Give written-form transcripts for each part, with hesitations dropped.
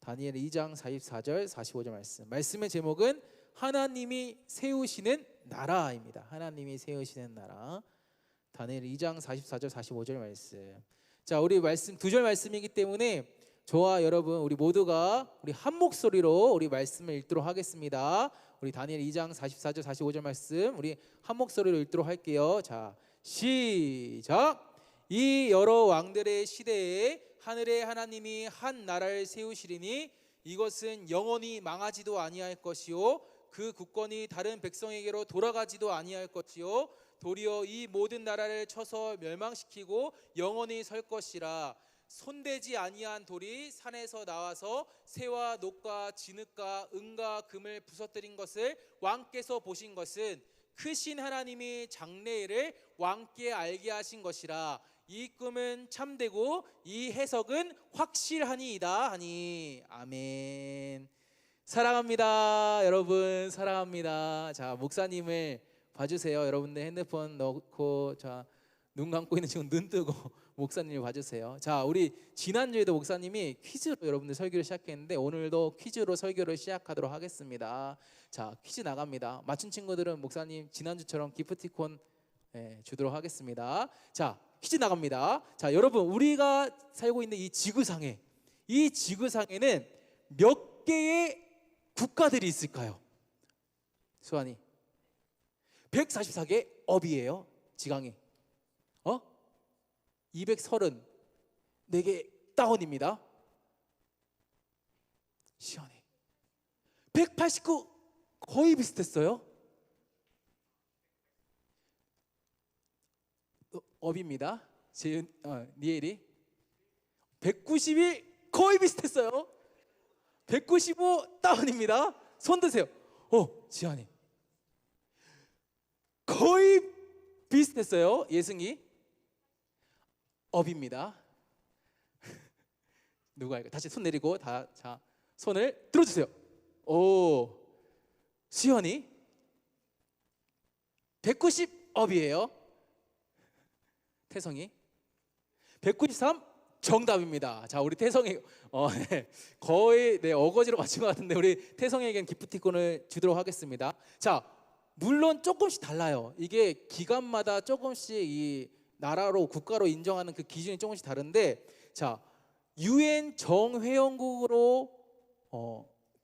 다니엘 2장 44절 45절 말씀. 말씀의 제목은 하나님이 세우시는 나라입니다. 하나님이 세우시는 나라. 다니엘 2장 44절 45절 말씀. 자, 우리 말씀 두 절 말씀이기 때문에 저와 여러분 우리 모두가 우리 한 목소리로 우리 말씀을 읽도록 하겠습니다. 우리 다니엘 2장 44절 45절 말씀 우리 한 목소리로 읽도록 할게요. 자, 시작. 이 여러 왕들의 시대에 하늘의 하나님이 한 나라를 세우시리니 이것은 영원히 망하지도 아니할 것이요 그 국권이 다른 백성에게로 돌아가지도 아니할 것이요 도리어 이 모든 나라를 쳐서 멸망시키고 영원히 설 것이라. 손대지 아니한 돌이 산에서 나와서 새와 녹과 진흙과 은과 금을 부서뜨린 것을 왕께서 보신 것은 크신 하나님이 장래일을 왕께 알게 하신 것이라. 이 꿈은 참되고 이 해석은 확실하니이다 하니. 아멘. 사랑합니다 여러분, 사랑합니다. 자, 목사님을 봐주세요. 여러분들 핸드폰 넣고 자, 눈 감고 있는 지금 눈 뜨고 목사님을 봐주세요. 자, 우리 지난주에도 목사님이 퀴즈로 여러분들 설교를 시작했는데 오늘도 퀴즈로 설교를 시작하도록 하겠습니다. 자, 퀴즈 나갑니다. 맞춘 친구들은 목사님 지난주처럼 기프티콘 주도록 하겠습니다. 자, 퀴즈 나갑니다. 자, 여러분 우리가 살고 있는 이 지구상에는 몇 개의 국가들이 있을까요? 수환이 144개 업이에요. 지강이 234개 다운입니다. 시원해. 189 거의 비슷했어요. 업입니다. 니엘이 191 거의 비슷했어요. 195 다운입니다. 손 드세요. 지한이 거의 비슷했어요. 예승이 업입니다. 누가 할까요? 다시 손 내리고 자, 손을 들어주세요. 수현이 190 업이에요. 태성이 193 정답입니다. 자, 우리 태성이 거의 어거지로 맞춘 것 같은데 우리 태성에겐 기프티콘을 주도록 하겠습니다. 자, 물론 조금씩 달라요. 이게 기간마다 조금씩 이 나라로 국가로 인정하는 그 기준이 조금씩 다른데, 자, UN 정회원국으로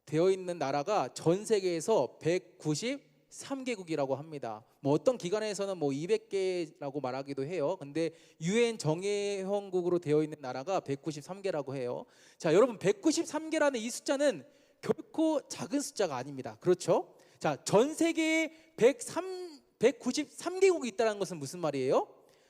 되어 있는 나라가 전 세계에서 193개국이라고 합니다. 뭐 어떤 기관에서는 뭐 200개라고 말하기도 해요. 근데 UN 정회원국으로 되어 있는 나라가 193개라고 해요. 자, 여러분 193개라는 이 숫자는 결코 작은 숫자가 아닙니다. 그렇죠? 자, 전 세계에 193개국이 있다는 것은 무슨 말이에요?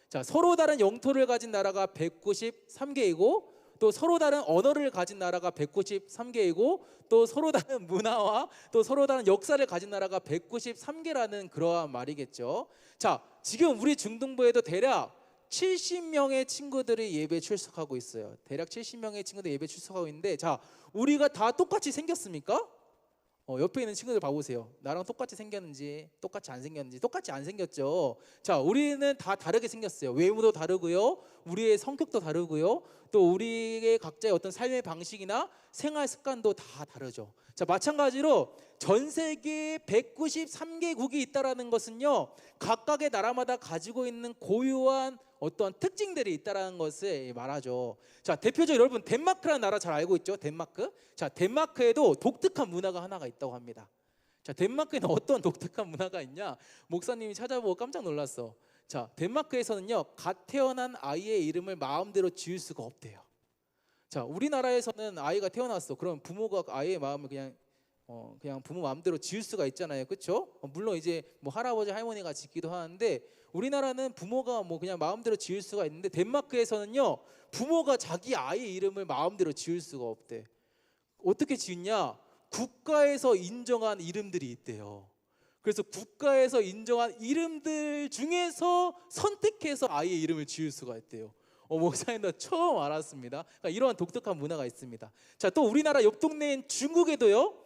자, 서로 다른 영토를 가진 나라가 193개이고 또 서로 다른 언어를 가진 나라가 193개이고 또 서로 다른 문화와 또 서로 다른 역사를 가진 나라가 193개라는 그러한 말이겠죠. 자, 지금 우리 중등부에도 대략 70명의 친구들이 예배 출석하고 있어요. 대략 70명의 친구들이 예배 출석하고 있는데, 자, 우리가 다 똑같이 생겼습니까? 옆에 있는 친구들 봐보세요. 나랑 똑같이 생겼는지 똑같이 안 생겼는지. 똑같이 안 생겼죠. 자, 우리는 다 다르게 생겼어요. 외모도 다르고요, 우리의 성격도 다르고요, 또 우리의 각자의 어떤 삶의 방식이나 생활 습관도 다 다르죠. 자, 마찬가지로 전 세계에 193개국이 있다라는 것은요, 각각의 나라마다 가지고 있는 고유한 어떤 특징들이 있다라는 것을 말하죠. 자, 대표적으로 여러분 덴마크라는 나라 잘 알고 있죠? 덴마크. 자, 덴마크에도 독특한 문화가 하나가 있다고 합니다. 자, 덴마크에는 어떤 독특한 문화가 있냐? 목사님이 찾아보고 깜짝 놀랐어. 자, 덴마크에서는요, 갓 태어난 아이의 이름을 마음대로 지을 수가 없대요. 자, 우리나라에서는 아이가 태어났어. 그럼 부모가 아이의 마음을 그냥 부모 마음대로 지을 수가 있잖아요. 그렇죠? 물론 이제 뭐 할아버지 할머니가 짓기도 하는데 우리나라는 부모가 뭐 그냥 마음대로 지을 수가 있는데 덴마크에서는요, 부모가 자기 아이의 이름을 마음대로 지을 수가 없대. 어떻게 지었냐? 국가에서 인정한 이름들이 있대요. 그래서 국가에서 인정한 이름들 중에서 선택해서 아이의 이름을 지을 수가 있대요. 목사님도 처음 알았습니다. 그러니까 이러한 독특한 문화가 있습니다. 자, 또 우리나라 옆 동네인 중국에도요,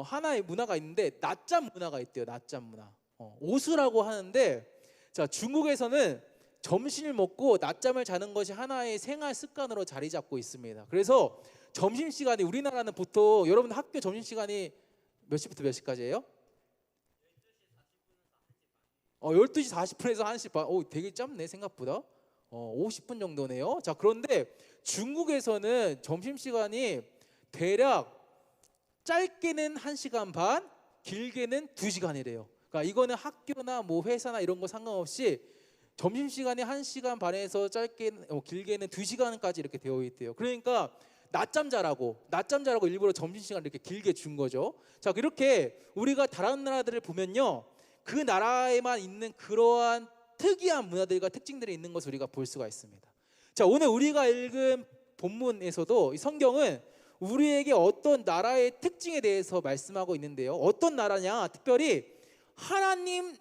하나의 문화가 있는데 낮잠 문화가 있대요. 낮잠 문화. 오수라고 하는데, 자, 중국에서는 점심을 먹고 낮잠을 자는 것이 하나의 생활 습관으로 자리 잡고 있습니다. 그래서 점심시간이 우리나라는 보통 여러분 학교 점심시간이 몇 시부터 몇 시까지예요? 12시 40분에서 1시 반. 되게 짧네 생각보다. 50분 정도네요. 자, 그런데 중국에서는 점심시간이 대략 짧게는 1시간 반, 길게는 2시간이래요. 그러니까 이거는 학교나 뭐 회사나 이런 거 상관없이 점심시간이 1시간 반에서 길게는 2시간까지 이렇게 되어 있대요. 그러니까 낮잠 자라고 일부러 점심시간 이렇게 길게 준 거죠. 자, 이렇게 우리가 다른 나라들을 보면요, 그 나라에만 있는 그러한 특이한 문화들과 특징들이 있는 것을 우리가 볼 수가 있습니다. 자, 오늘 우리가 읽은 본문에서도 이 성경은 우리에게 어떤 나라의 특징에 대해서 말씀하고 있는데요. 어떤 나라냐? 특별히 하나님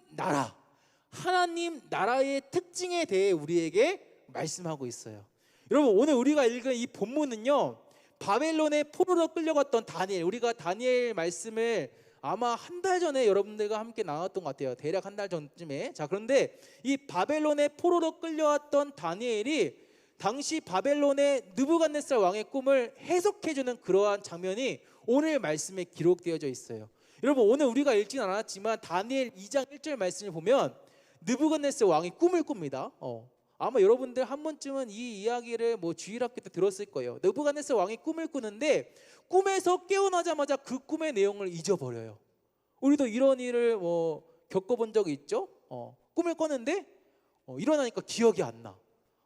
나라의 특징에 대해 우리에게 말씀하고 있어요. 여러분, 오늘 우리가 읽은 이 본문은요, 바벨론의 포로로 끌려갔던 다니엘, 우리가 다니엘 말씀을 아마 한 달 전에 여러분들과 함께 나눴던 것 같아요. 대략 한 달 전쯤에. 자, 그런데 이 바벨론의 포로로 끌려왔던 다니엘이 당시 바벨론의 느부갓네살 왕의 꿈을 해석해주는 그러한 장면이 오늘 말씀에 기록되어져 있어요. 여러분, 오늘 우리가 읽진 않았지만 다니엘 2장 1절 말씀을 보면 느부갓네살 왕이 꿈을 꿉니다. 아마 여러분들 한 번쯤은 이 이야기를 뭐 주일학교 때 들었을 거예요. 느부갓네살 왕이 꿈을 꾸는데 꿈에서 깨어나자마자 그 꿈의 내용을 잊어버려요. 우리도 이런 일을 겪어본 적이 있죠. 꿈을 꿨는데 일어나니까 기억이 안 나.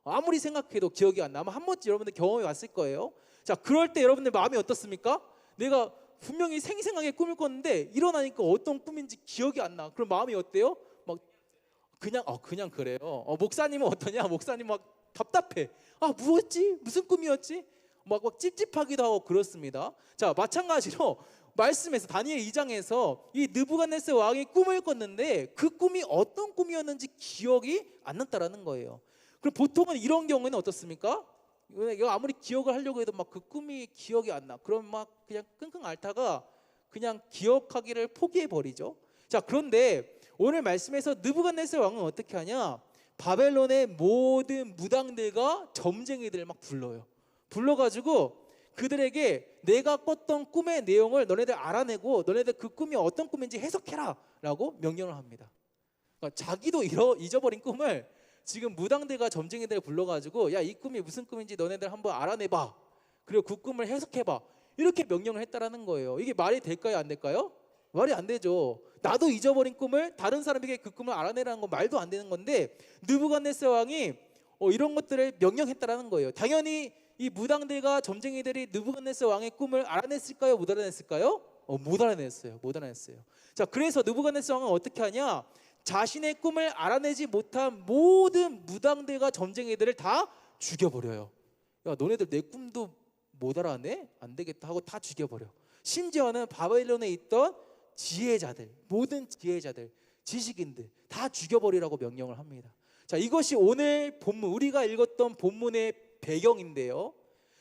아무리 생각해도 기억이 안 나. 아마 한 번쯤 여러분들 경험이 왔을 거예요. 자, 그럴 때 여러분들 마음이 어떻습니까? 내가 분명히 생생하게 꿈을 꿨는데 일어나니까 어떤 꿈인지 기억이 안 나. 그럼 마음이 어때요? 막 그냥 그래요. 목사님은 어떠냐? 목사님 막 답답해. 뭐였지? 무슨 꿈이었지? 막 찝찝하기도 하고 그렇습니다. 자, 마찬가지로 말씀에서 다니엘 2장에서 이 느부갓네살 왕이 꿈을 꿨는데 그 꿈이 어떤 꿈이었는지 기억이 안 났다라는 거예요. 그럼 보통은 이런 경우에는 어떻습니까? 아무리 기억을 하려고 해도 막 그 꿈이 기억이 안 나. 그럼 막 그냥 끙끙 앓다가 그냥 기억하기를 포기해 버리죠. 자, 그런데 오늘 말씀에서 느부갓네살 왕은 어떻게 하냐? 바벨론의 모든 무당들과 점쟁이들을 막 불러가지고 그들에게 내가 꿨던 꿈의 내용을 너네들 알아내고 너네들 그 꿈이 어떤 꿈인지 해석해라 라고 명령을 합니다. 그러니까 자기도 잊어버린 꿈을 지금 무당들과 점쟁이들을 불러가지고 야, 이 꿈이 무슨 꿈인지 너네들 한번 알아내봐. 그리고 그 꿈을 해석해봐. 이렇게 명령을 했다라는 거예요. 이게 말이 될까요? 안 될까요? 말이 안 되죠. 나도 잊어버린 꿈을 다른 사람에게 그 꿈을 알아내라는 건 말도 안 되는 건데 느부갓네살 왕이 이런 것들을 명령했다라는 거예요. 당연히 이 무당들과 점쟁이들이 느부갓네살 왕의 꿈을 알아냈을까요? 못 알아냈을까요? 못 알아냈어요. 자, 그래서 느부갓네살 왕은 어떻게 하냐? 자신의 꿈을 알아내지 못한 모든 무당들과 점쟁이들을 다 죽여버려요. 야, 너네들 내 꿈도 못 알아내? 안 되겠다 하고 다 죽여버려. 심지어는 바벨론에 있던 모든 지혜자들, 지식인들 다 죽여버리라고 명령을 합니다. 자, 이것이 오늘 본문, 우리가 읽었던 본문의 배경인데요.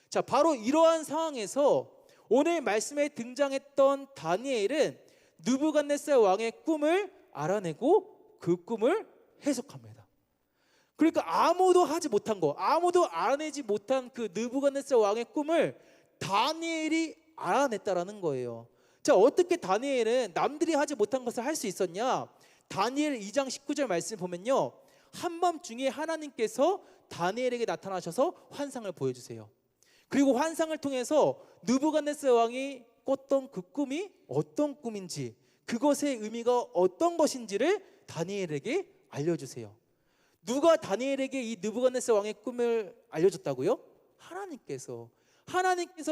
자, 바로 이러한 상황에서 오늘 말씀에 등장했던 다니엘은 느부갓네살 왕의 꿈을 알아내고 그 꿈을 해석합니다. 그러니까 아무도 하지 못한 거, 아무도 알아내지 못한 그 느부갓네살 왕의 꿈을 다니엘이 알아냈다라는 거예요. 자, 어떻게 다니엘은 남들이 하지 못한 것을 할 수 있었냐? 다니엘 2장 19절 말씀 보면요, 한밤중에 하나님께서 다니엘에게 나타나셔서 환상을 보여주세요. 그리고 환상을 통해서 느부갓네살 왕이 꿨던 그 꿈이 어떤 꿈인지, 그것의 의미가 어떤 것인지를 다니엘에게 알려주세요. 누가 다니엘에게 이 느부갓네살 왕의 꿈을 알려줬다고요? 하나님께서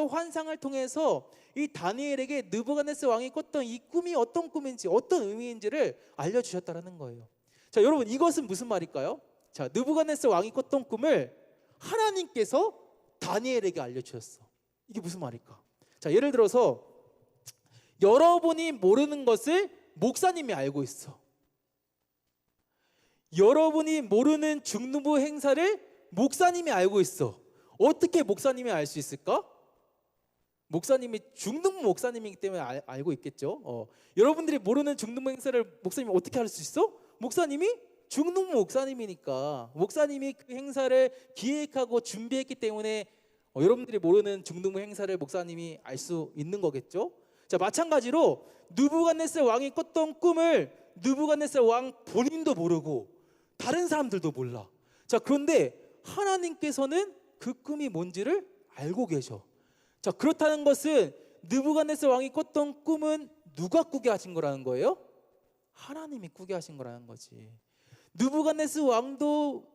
환상을 통해서 이 다니엘에게 느부갓네살 왕이 꿨던 이 꿈이 어떤 꿈인지, 어떤 의미인지를 알려주셨다는 거예요. 자, 여러분, 이것은 무슨 말일까요? 자, 느부갓네살 왕이 꿨던 꿈을 하나님께서 다니엘에게 알려주셨어. 이게 무슨 말일까? 자, 예를 들어서 여러분이 모르는 것을 목사님이 알고 있어. 여러분이 모르는 중등부 행사를 목사님이 알고 있어. 어떻게 목사님이 알 수 있을까? 목사님이 중등부 목사님이기 때문에 알고 있겠죠. 여러분들이 모르는 중등부 행사를 목사님이 어떻게 알 수 있어? 목사님이 중등부 목사님이니까, 목사님이 그 행사를 기획하고 준비했기 때문에 여러분들이 모르는 중등부 행사를 목사님이 알 수 있는 거겠죠. 자, 마찬가지로 느부갓네살 왕이 꿨던 꿈을 느부갓네살 왕 본인도 모르고 다른 사람들도 몰라. 자, 그런데 하나님께서는 그 꿈이 뭔지를 알고 계셔. 자, 그렇다는 것은 느부갓네살 왕이 꿨던 꿈은 누가 꾸게 하신 거라는 거예요? 하나님이 꾸게 하신 거라는 거지. 느부갓네살 왕도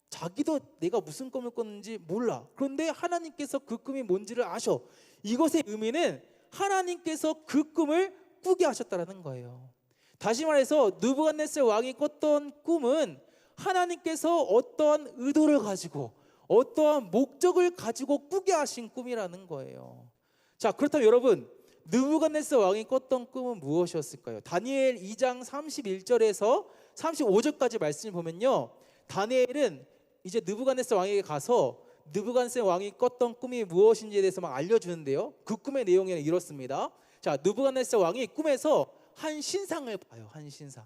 자기도 내가 무슨 꿈을 꿨는지 몰라. 그런데 하나님께서 그 꿈이 뭔지를 아셔. 이것의 의미는 하나님께서 그 꿈을 꾸게 하셨다라는 거예요. 다시 말해서 느부갓네살 왕이 꿨던 꿈은 하나님께서 어떠한 의도를 가지고 어떠한 목적을 가지고 꾸게 하신 꿈이라는 거예요. 자, 그렇다면 여러분, 느부갓네살 왕이 꿨던 꿈은 무엇이었을까요? 다니엘 2장 31절에서 35절까지 말씀을 보면요, 다니엘은 이제 느부갓네살 왕에게 가서 느부갓네살 왕이 꿨던 꿈이 무엇인지에 대해서 막 알려주는데요, 그 꿈의 내용은 이렇습니다. 자, 느부갓네살 왕이 꿈에서 한 신상을 봐요. 한 신상,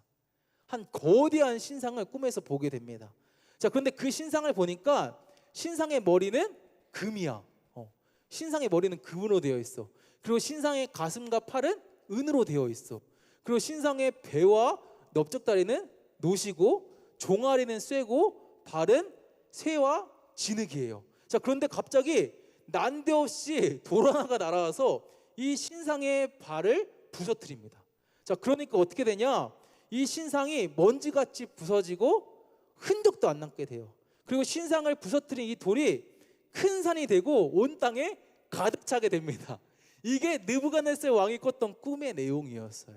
한 거대한 신상을 꿈에서 보게 됩니다. 자, 그런데 그 신상을 보니까 신상의 머리는 금이야. 신상의 머리는 금으로 되어 있어. 그리고 신상의 가슴과 팔은 은으로 되어 있어. 그리고 신상의 배와 넓적다리는 노시고 종아리는 쇠고 발은 새와 진흙이에요. 자, 그런데 갑자기 난데없이 돌 하나가 날아와서 이 신상의 발을 부서뜨립니다. 자, 그러니까 어떻게 되냐? 이 신상이 먼지같이 부서지고 흔적도 안 남게 돼요. 그리고 신상을 부서뜨린 이 돌이 큰 산이 되고 온 땅에 가득 차게 됩니다. 이게 느부갓네살 왕이 꿨던 꿈의 내용이었어요.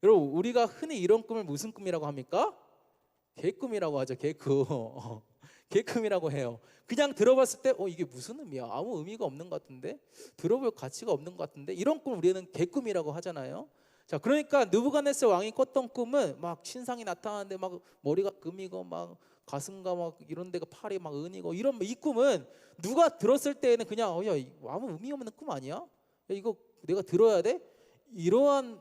여러분, 우리가 흔히 이런 꿈을 무슨 꿈이라고 합니까? 개꿈이라고 하죠. 개꿈. 개꿈이라고 해요. 그냥 들어봤을 때 이게 무슨 의미야? 아무 의미가 없는 것 같은데, 들어볼 가치가 없는 것 같은데, 이런 꿈을 우리는 개꿈이라고 하잖아요. 자, 그러니까 느부갓네살 왕이 꿨던 꿈은 막 신상이 나타나는데 막 머리가 금이고 막 가슴과 막 이런 데가 팔이 막 은이고 이런, 이 꿈은 누가 들었을 때에는 그냥 야, 아무 의미 없는 꿈 아니야? 야, 이거 내가 들어야 돼? 이러한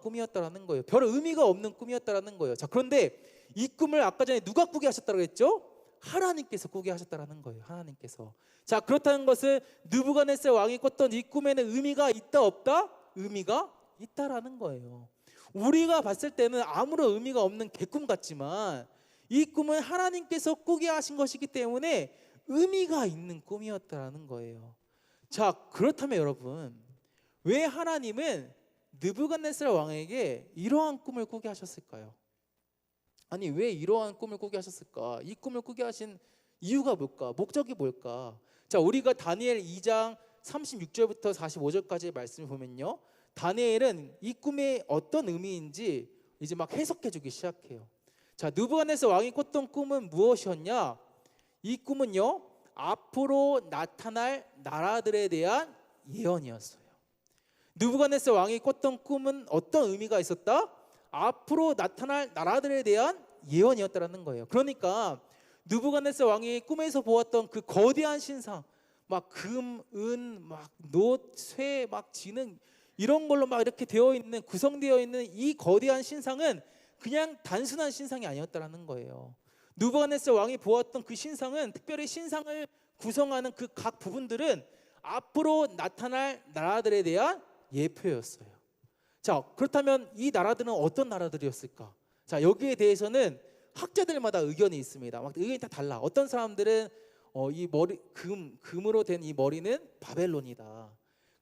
꿈이었다라는 거예요. 별 의미가 없는 꿈이었다라는 거예요. 자, 그런데 이 꿈을 아까 전에 누가 꾸게 하셨다고 했죠? 하나님께서 꾸게 하셨다라는 거예요. 하나님께서. 자, 그렇다는 것은 느부갓네살 왕이 꿨던 이 꿈에는 의미가 있다 없다? 의미가 있다라는 거예요. 우리가 봤을 때는 아무런 의미가 없는 개꿈 같지만 이 꿈은 하나님께서 꾸게 하신 것이기 때문에 의미가 있는 꿈이었다라는 거예요. 자, 그렇다면 여러분, 왜 하나님은 느부갓네살 왕에게 이러한 꿈을 꾸게 하셨을까요? 아니, 왜 이러한 꿈을 꾸게 하셨을까? 이 꿈을 꾸게 하신 이유가 뭘까? 목적이 뭘까? 자, 우리가 다니엘 2장 36절부터 45절까지의 말씀을 보면요, 다니엘은 이 꿈의 어떤 의미인지 이제 막 해석해 주기 시작해요. 자, 느부갓네살 왕이 꿨던 꿈은 무엇이었냐? 이 꿈은요, 앞으로 나타날 나라들에 대한 예언이었어요. 느부갓네살 왕이 꿨던 꿈은 어떤 의미가 있었다? 앞으로 나타날 나라들에 대한 예언이었다라는 거예요. 그러니까 느부갓네살 왕이 꿈에서 보았던 그 거대한 신상, 막 금, 은, 막 노, 쇠, 막 진흙, 이런 걸로 막 이렇게 되어 있는, 구성되어 있는 이 거대한 신상은 그냥 단순한 신상이 아니었다라는 거예요. 느부갓네살 왕이 보았던 그 신상은, 특별히 신상을 구성하는 그 각 부분들은 앞으로 나타날 나라들에 대한 예표였어요. 자, 그렇다면 이 나라들은 어떤 나라들이었을까? 자, 여기에 대해서는 학자들마다 의견이 있습니다. 막 의견이 다 달라. 어떤 사람들은 이 머리, 금으로 된 이 머리는 바벨론이다.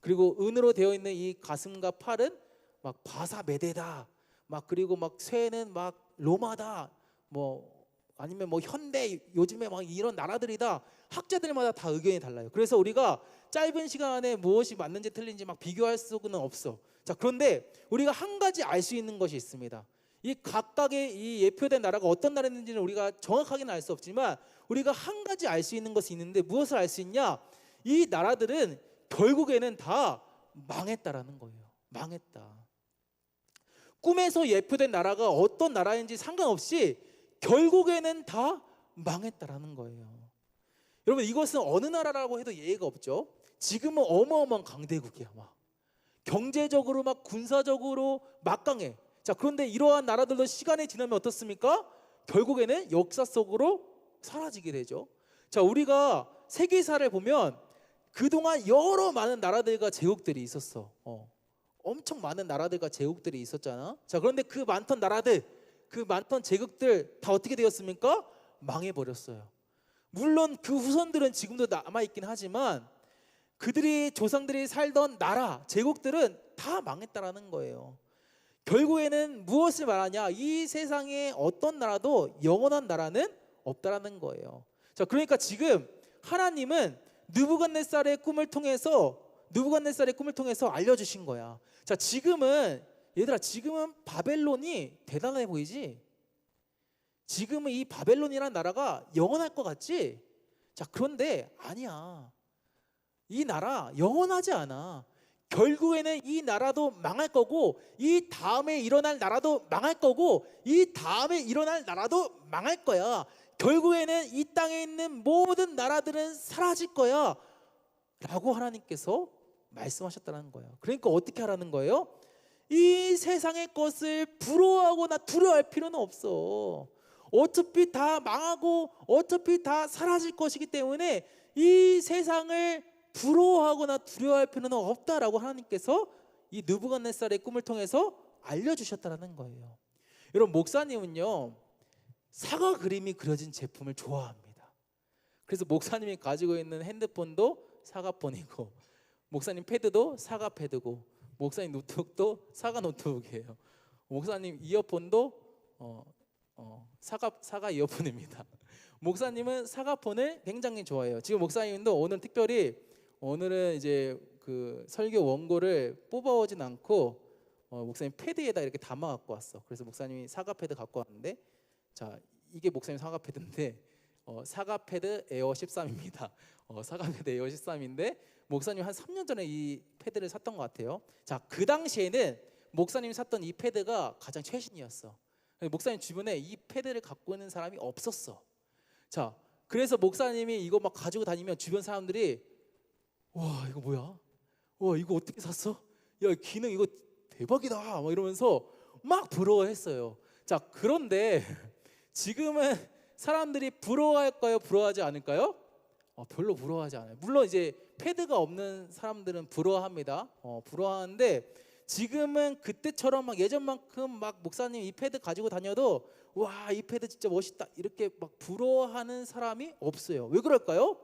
그리고 은으로 되어 있는 이 가슴과 팔은 막 바사 메데다. 막 그리고 막 쇠는 막 로마다. 뭐 아니면 뭐 현대, 요즘에 막 이런 나라들이다. 학자들마다 다 의견이 달라요. 그래서 우리가 짧은 시간 안에 무엇이 맞는지 틀린지 막 비교할 수는 없어. 자, 그런데 우리가 한 가지 알 수 있는 것이 있습니다. 이 각각의 이 예표된 나라가 어떤 나라인지는 우리가 정확하게는 알 수 없지만 우리가 한 가지 알 수 있는 것이 있는데, 무엇을 알 수 있냐? 이 나라들은 결국에는 다 망했다라는 거예요. 망했다. 꿈에서 예표된 나라가 어떤 나라인지 상관없이 결국에는 다 망했다라는 거예요. 여러분, 이것은 어느 나라라고 해도 예의가 없죠. 지금은 어마어마한 강대국이야. 막 경제적으로 막 군사적으로 막강해. 자, 그런데 이러한 나라들도 시간이 지나면 어떻습니까? 결국에는 역사 속으로 사라지게 되죠. 자, 우리가 세계사를 보면 그동안 여러 많은 나라들과 제국들이 있었어. 엄청 많은 나라들과 제국들이 있었잖아. 자, 그런데 그 많던 나라들, 그 많던 제국들 다 어떻게 되었습니까? 망해버렸어요. 물론 그 후손들은 지금도 남아있긴 하지만 그들이 조상들이 살던 나라, 제국들은 다 망했다라는 거예요. 결국에는 무엇을 말하냐? 이 세상에 어떤 나라도 영원한 나라는 없다라는 거예요. 자, 그러니까 지금 하나님은 느부갓네살의 꿈을 통해서 알려주신 거야. 자, 지금은 얘들아, 지금은 바벨론이 대단해 보이지? 지금은 이 바벨론이라는 나라가 영원할 것 같지? 자, 그런데 아니야. 이 나라 영원하지 않아. 결국에는 이 나라도 망할 거고, 이 다음에 일어날 나라도 망할 거고, 이 다음에 일어날 나라도 망할 거야. 결국에는 이 땅에 있는 모든 나라들은 사라질 거야 라고 하나님께서 말씀하셨다는 거예요. 그러니까 어떻게 하라는 거예요? 이 세상의 것을 부러워하거나 두려워할 필요는 없어. 어차피 다 망하고 어차피 다 사라질 것이기 때문에 이 세상을 부러워하거나 두려워할 필요는 없다라고 하나님께서 이 느부갓네살의 꿈을 통해서 알려주셨다는 거예요. 여러분, 목사님은요, 사과 그림이 그려진 제품을 좋아합니다. 그래서 목사님이 가지고 있는 핸드폰도 사과폰이고, 목사님 패드도 사과 패드고, 목사님 노트북도 사과 노트북이에요. 목사님 이어폰도 사과 이어폰입니다. 목사님은 사과폰을 굉장히 좋아해요. 지금 목사님도 오늘 특별히 오늘은 이제 그 설교 원고를 뽑아오진 않고 목사님 패드에다 이렇게 담아 갖고 왔어. 그래서 목사님이 사과 패드 갖고 왔는데, 자, 이게 목사님 사과 패드인데 사과 패드 에어 13입니다. 사과 패드 에어 13인데 목사님 한 3년 전에 이 패드를 샀던 것 같아요. 자, 그 당시에는 목사님이 샀던 이 패드가 가장 최신이었어. 목사님 주변에 이 패드를 갖고 있는 사람이 없었어. 자, 그래서 목사님이 이거 막 가지고 다니면 주변 사람들이 와, 이거 뭐야? 와, 이거 어떻게 샀어? 야, 기능 이거 대박이다 막 이러면서 막 부러워했어요. 자, 그런데 지금은 사람들이 부러워할까요? 부러워하지 않을까요? 별로 부러워하지 않아요. 물론 이제 패드가 없는 사람들은 부러워합니다. 부러워하는데 지금은 그때처럼 막 예전만큼 막 목사님 이 패드 가지고 다녀도 와, 이 패드 진짜 멋있다 이렇게 막 부러워하는 사람이 없어요. 왜 그럴까요?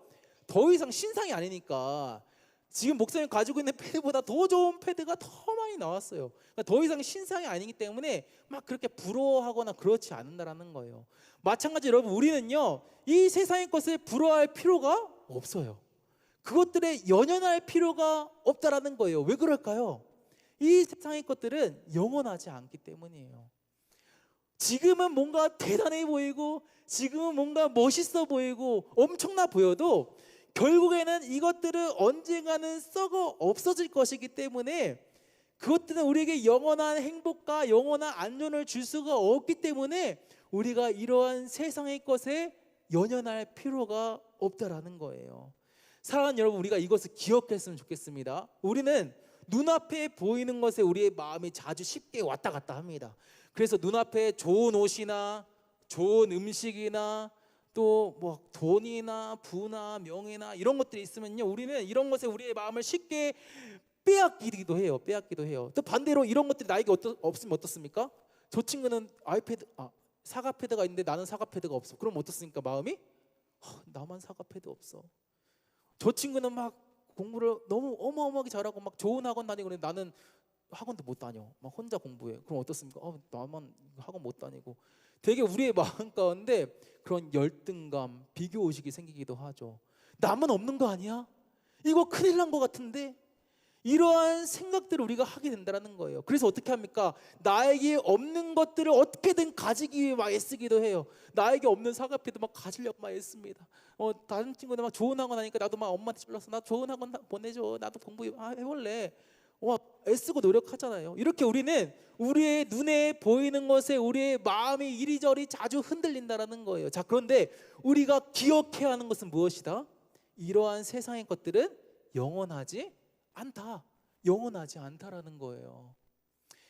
더 이상 신상이 아니니까. 지금 목사님 가지고 있는 패드보다 더 좋은 패드가 더 많이 나왔어요. 그러니까 더 이상 신상이 아니기 때문에 막 그렇게 부러워하거나 그렇지 않는다라는 거예요. 마찬가지로 여러분, 우리는요, 이 세상의 것을 부러워할 필요가 없어요. 그것들에 연연할 필요가 없다라는 거예요. 왜 그럴까요? 이 세상의 것들은 영원하지 않기 때문이에요. 지금은 뭔가 대단해 보이고 지금은 뭔가 멋있어 보이고 엄청나 보여도 결국에는 이것들은 언젠가는 썩어 없어질 것이기 때문에 그것들은 우리에게 영원한 행복과 영원한 안전을 줄 수가 없기 때문에 우리가 이러한 세상의 것에 연연할 필요가 없다라는 거예요. 사랑하는 여러분, 우리가 이것을 기억했으면 좋겠습니다. 우리는 눈앞에 보이는 것에 우리의 마음이 자주 쉽게 왔다 갔다 합니다. 그래서 눈앞에 좋은 옷이나 좋은 음식이나 또 뭐 돈이나 부나 명예나 이런 것들이 있으면요, 우리는 이런 것에 우리의 마음을 쉽게 빼앗기도 해요. 또 반대로 이런 것들이 나에게 없으면 어떻습니까? 저 친구는 사과 패드가 있는데 나는 사과 패드가 없어. 그럼 어떻습니까? 마음이 나만 사과 패드 없어. 저 친구는 막 공부를 너무 어마어마하게 잘하고 막 좋은 학원 다니고 그런데 나는 학원도 못 다녀. 막 혼자 공부해. 그럼 어떻습니까? 나만 학원 못 다니고. 되게 우리의 마음 가운데 그런 열등감, 비교 의식이 생기기도 하죠. 나만 없는 거 아니야? 이거 큰일 난 거 같은데? 이러한 생각들을 우리가 하게 된다는 거예요. 그래서 어떻게 합니까? 나에게 없는 것들을 어떻게든 가지기 위해 막 애쓰기도 해요. 나에게 없는 사과패도 막 가지려고 막 애씁니다. 다른 친구들 막 좋은 학원 하니까 나도 막 엄마한테 불러서 나 좋은 학원 보내줘. 나도 공부 해볼래. 애쓰고 노력하잖아요. 이렇게 우리는 우리의 눈에 보이는 것에 우리의 마음이 이리저리 자주 흔들린다라는 거예요. 자, 그런데 우리가 기억해야 하는 것은 무엇이다? 이러한 세상의 것들은 영원하지 않다라는 거예요.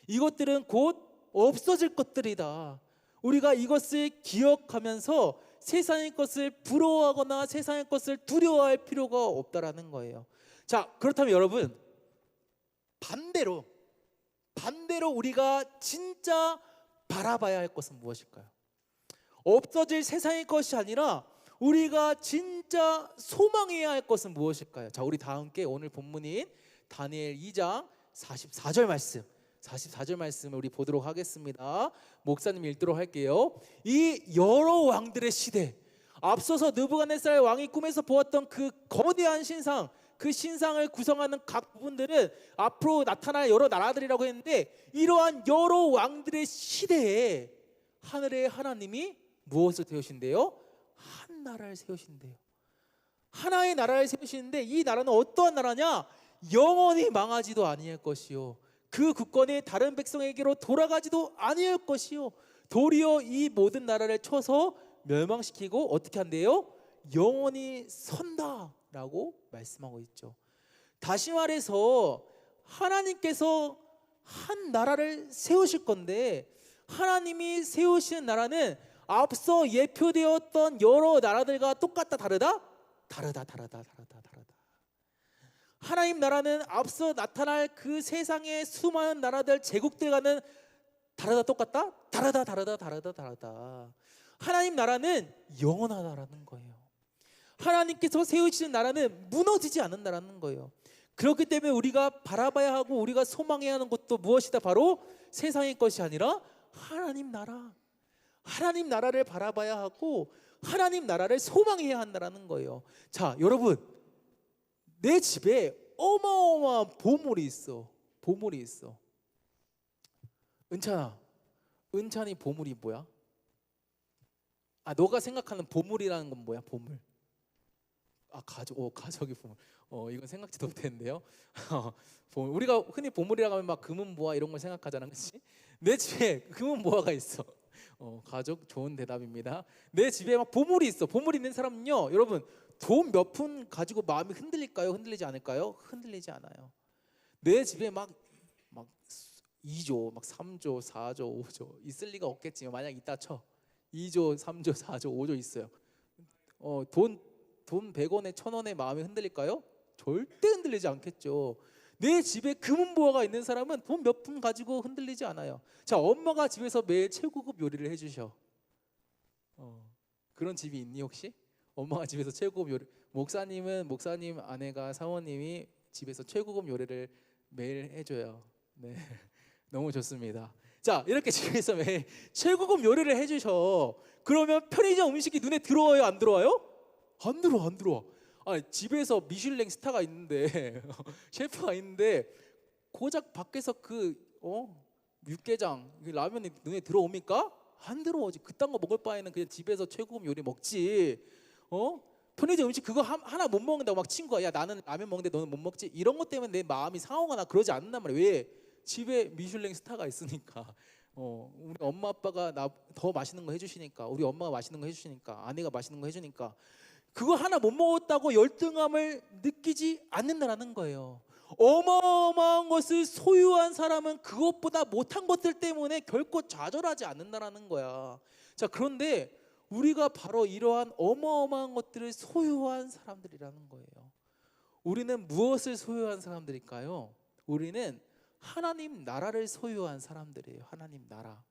이것들은 곧 없어질 것들이다. 우리가 이것을 기억하면서 세상의 것을 부러워하거나 세상의 것을 두려워할 필요가 없다라는 거예요. 자, 그렇다면 여러분, 반대로 우리가 진짜 바라봐야 할 것은 무엇일까요? 없어질 세상의 것이 아니라 우리가 진짜 소망해야 할 것은 무엇일까요? 자, 우리 다 함께 오늘 본문인 다니엘 2장 44절 말씀을 우리 보도록 하겠습니다. 목사님 읽도록 할게요. 이 여러 왕들의 시대, 앞서서 느부갓네살 왕이 꿈에서 보았던 그 거대한 신상, 그 신상을 구성하는 각 부분들은 앞으로 나타날 여러 나라들이라고 했는데, 이러한 여러 왕들의 시대에 하늘의 하나님이 무엇을 세우신대요? 한 나라를 세우신대요. 하나의 나라를 세우시는데, 이 나라는 어떠한 나라냐? 영원히 망하지도 아니할 것이요, 그 국권이 다른 백성에게로 돌아가지도 아니할 것이요, 도리어 이 모든 나라를 쳐서 멸망시키고 어떻게 한대요? 영원히 선다라고 말씀하고 있죠. 다시 말해서 하나님께서 한 나라를 세우실 건데, 하나님이 세우시는 나라는 앞서 예표되었던 여러 나라들과 똑같다, 다르다? 다르다. 하나님 나라는 앞서 나타날 그 세상의 수많은 나라들, 제국들과는 다르다, 똑같다? 다르다. 하나님 나라는 영원하다라는 거예요. 하나님께서 세우시는 나라는 무너지지 않는다라는 거예요. 그렇기 때문에 우리가 바라봐야 하고 우리가 소망해야 하는 것도 무엇이다? 바로 세상의 것이 아니라 하나님 나라를 바라봐야 하고 하나님 나라를 소망해야 한다라는 거예요. 자, 여러분, 내 집에 어마어마한 보물이 있어. 은찬이 보물이 뭐야? 너가 생각하는 보물이라는 건 뭐야? 보물. 가족이 보물. 이건 생각지도 못했는데요. 우리가 흔히 보물이라고 하면 막 금은 보화 이런 걸 생각하잖아, 그렇지? 내 집에 금은 보화가 있어. 가족, 좋은 대답입니다. 내 집에 막 보물이 있어. 보물 있는 사람은요, 여러분, 돈 몇 푼 가지고 마음이 흔들릴까요? 흔들리지 않을까요? 흔들리지 않아요. 내 집에 막 2조, 막 3조, 4조, 5조 있을 리가 없겠지만 만약 있다 쳐. 2조, 3조, 4조, 5조 있어요. 돈 100원에 1000원에 마음이 흔들릴까요? 절대 흔들리지 않겠죠. 내 집에 금은보화가 있는 사람은 돈 몇 푼 가지고 흔들리지 않아요. 자, 엄마가 집에서 매일 최고급 요리를 해주셔. 그런 집이 있니 혹시? 엄마가 집에서 최고급 요리. 목사님 아내가 사모님이 집에서 최고급 요리를 매일 해줘요. 네, 너무 좋습니다. 자, 이렇게 집에서 매일 최고급 요리를 해주셔. 그러면 편의점 음식이 눈에 들어와요, 안 들어와요? 안 들어와. 집에서 미슐랭 스타가 있는데 셰프가 있는데 고작 밖에서 육개장 라면이 눈에 들어옵니까? 안 들어오지. 그딴 거 먹을 바에는 그냥 집에서 최고급 요리 먹지. 편의점 음식 그거 하나 못 먹는다고 막 친구가, 야, 나는 라면 먹는데 너는 못 먹지, 이런 것 때문에 내 마음이 상하거나 그러지 않는단 말이에요. 왜? 집에 미슐랭 스타가 있으니까. 우리 엄마 아빠가 나 더 맛있는 거 해주시니까, 우리 엄마가 맛있는 거 해주시니까, 아내가 맛있는 거 해주니까 그거 하나 못 먹었다고 열등함을 느끼지 않는다라는 거예요. 어마어마한 것을 소유한 사람은 그것보다 못한 것들 때문에 결코 좌절하지 않는다라는 거야. 자, 그런데 우리가 바로 이러한 어마어마한 것들을 소유한 사람들이라는 거예요. 우리는 무엇을 소유한 사람들일까요? 우리는 하나님 나라를 소유한 사람들이에요. 하나님 나라.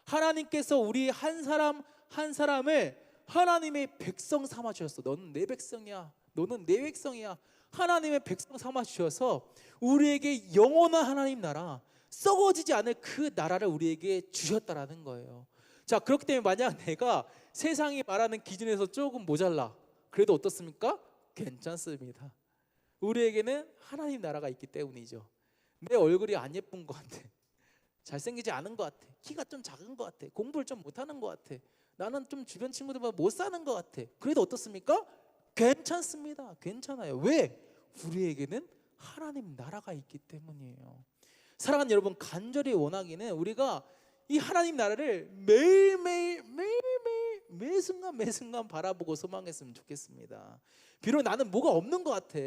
하나님께서 우리 한 사람 한 사람을 하나님의 백성 삼아 주셨어. 너는 내 백성이야. 너는 내 백성이야. 하나님의 백성 삼아 주셔서 우리에게 영원한 하나님 나라, 썩어지지 않을 그 나라를 우리에게 주셨다라는 거예요. 자, 그렇기 때문에 만약 내가 세상이 말하는 기준에서 조금 모자라, 그래도 어떻습니까? 괜찮습니다. 우리에게는 하나님 나라가 있기 때문이죠. 내 얼굴이 안 예쁜 것 같아. 잘생기지 않은 것 같아. 키가 좀 작은 것 같아. 공부를 좀 못하는 것 같아. 나는 좀 주변 친구들보다 못 사는 것 같아. 그래도 어떻습니까? 괜찮습니다. 괜찮아요. 왜? 우리에게는 하나님 나라가 있기 때문이에요. 사랑하는 여러분, 간절히 원하기는 우리가 이 하나님 나라를 매일매일 매 순간 매 순간 바라보고 소망했으면 좋겠습니다. 비록 나는 뭐가 없는 것 같아.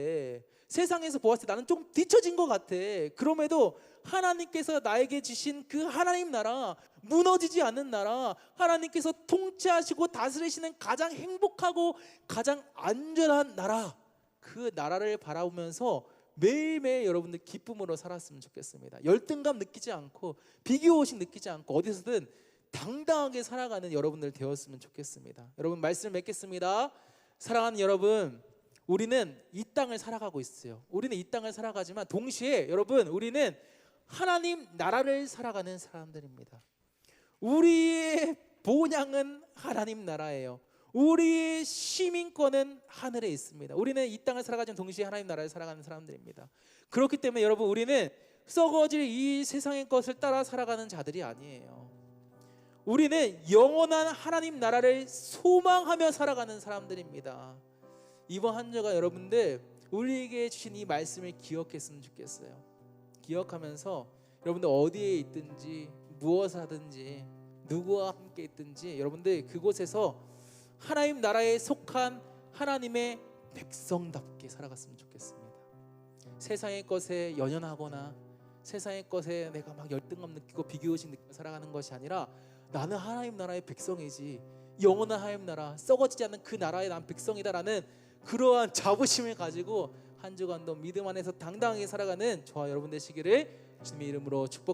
세상에서 보았을 때 나는 좀 뒤처진 것 같아. 그럼에도 하나님께서 나에게 주신 그 하나님 나라, 무너지지 않는 나라, 하나님께서 통치하시고 다스리시는 가장 행복하고 가장 안전한 나라, 그 나라를 바라보면서 매일매일 여러분들 기쁨으로 살았으면 좋겠습니다. 열등감 느끼지 않고 비교의식 느끼지 않고 어디서든 당당하게 살아가는 여러분들 되었으면 좋겠습니다. 여러분 말씀 맺겠습니다. 사랑하는 여러분, 우리는 이 땅을 살아가고 있어요. 우리는 이 땅을 살아가지만 동시에 여러분, 우리는 하나님 나라를 살아가는 사람들입니다. 우리의 본향은 하나님 나라예요. 우리의 시민권은 하늘에 있습니다. 우리는 이 땅을 살아가지만 동시에 하나님 나라를 살아가는 사람들입니다. 그렇기 때문에 여러분, 우리는 썩어질 이 세상의 것을 따라 살아가는 자들이 아니에요. 우리는 영원한 하나님 나라를 소망하며 살아가는 사람들입니다. 이번 한 주가 여러분들 우리에게 주신 이 말씀을 기억했으면 좋겠어요. 기억하면서 여러분들 어디에 있든지 무엇을 하든지 누구와 함께 있든지 여러분들 그곳에서 하나님 나라에 속한 하나님의 백성답게 살아갔으면 좋겠습니다. 세상의 것에 연연하거나 세상의 것에 내가 막 열등감 느끼고 비교의식 느끼고 살아가는 것이 아니라 나는 하나님 나라의 백성이지, 영원한 하나님 나라, 썩어지지 않는 그 나라의 난 백성이다라는 그러한 자부심을 가지고 한 주간도 믿음 안에서 당당하게 살아가는 저와 여러분 되시기를 주님의 이름으로 축복합니다.